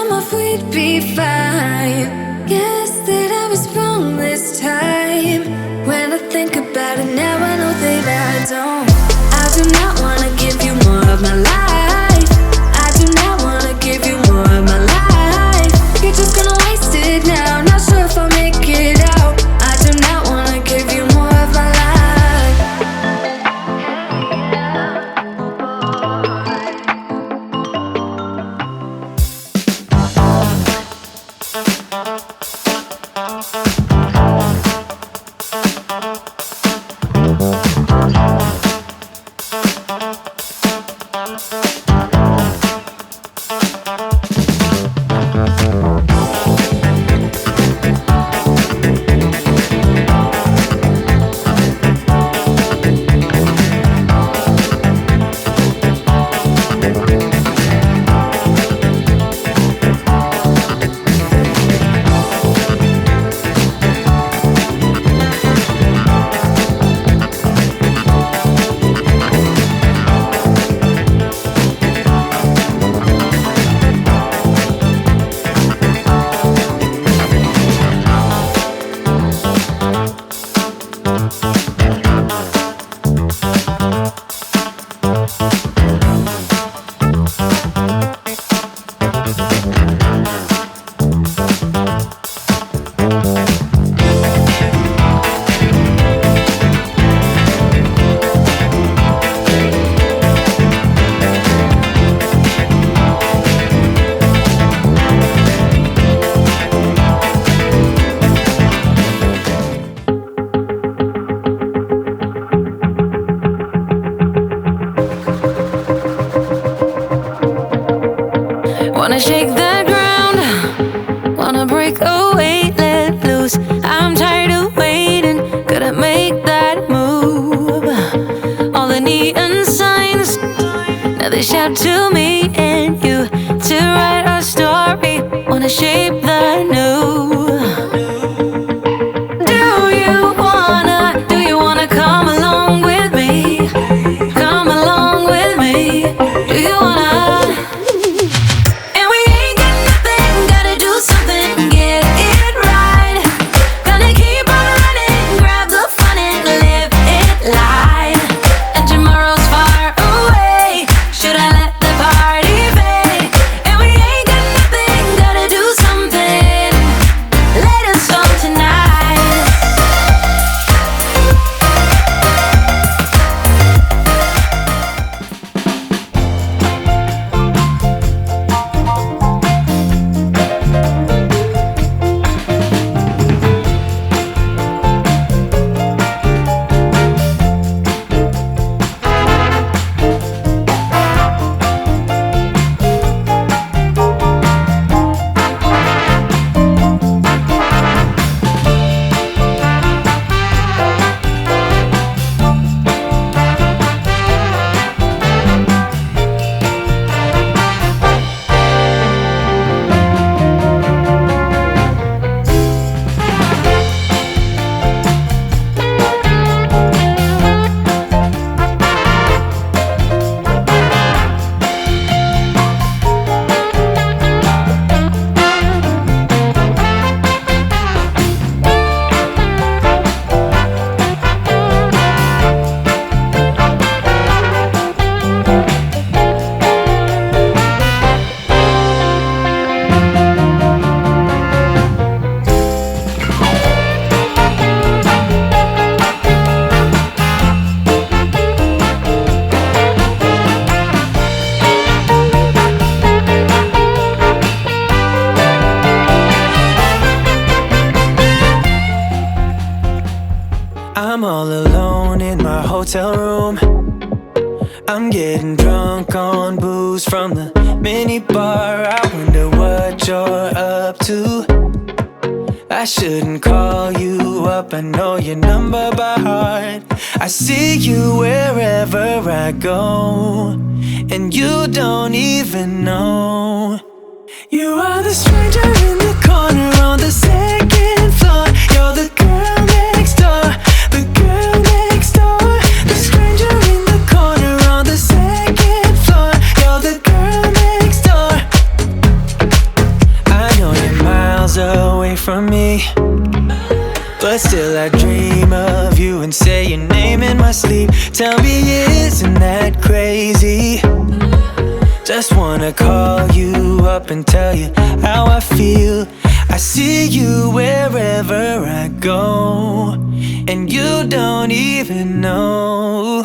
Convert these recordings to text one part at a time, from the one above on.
time off we'd be fine. Guess that I was wrong this time. When I think about it now, I know that I don't. I do not wanna give you more of my life. I do not wanna give you more of my life. You're just gonna waste it now. Not sure if I'll make it out. I do not wanna give you more of my life. Wanna shake the ground, wanna break away, let loose. I'm tired of waiting, gotta make that move. All the neon signs, now they shout to me and you to write our story. Wanna shape the new. Do you wanna come along with me? Come along with me. Do you wanna? I'm all alone in my hotel room. I'm getting drunk on booze from the mini bar. I wonder what you're up to. I shouldn't call you up, I know your number by heart. I see you wherever I go, and you don't even know. You are the stranger in the corner on the second floor. You're the girl next door, the girl next door. The stranger in the corner on the second floor. You're the girl next door. from me. But still I dream of you and say your name in my sleep. Tell me, isn't that crazy? Just wanna call you up and tell you how I feel. I see you wherever I go, and you don't even know.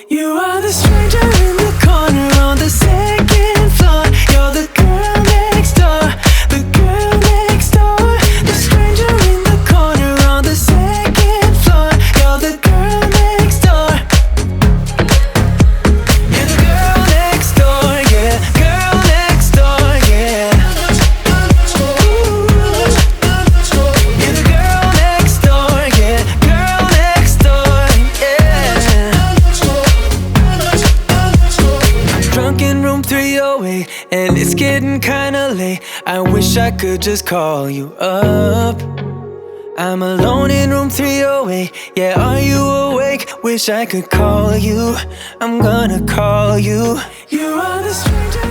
You are the stranger in the corner on the second floor. You're the girl next door, the girl next door. The stranger in the corner on the second floor. You're the girl next door. You're the girl next door, yeah. Girl next door, yeah. You're the girl next door, yeah. Girl next door, yeah. I'm drunk in room 308, and it's getting kinda late. I wish I could just call you up. I'm alone in room 308. Yeah, are you awake? Wish I could call you. I'm gonna call you. You are the stranger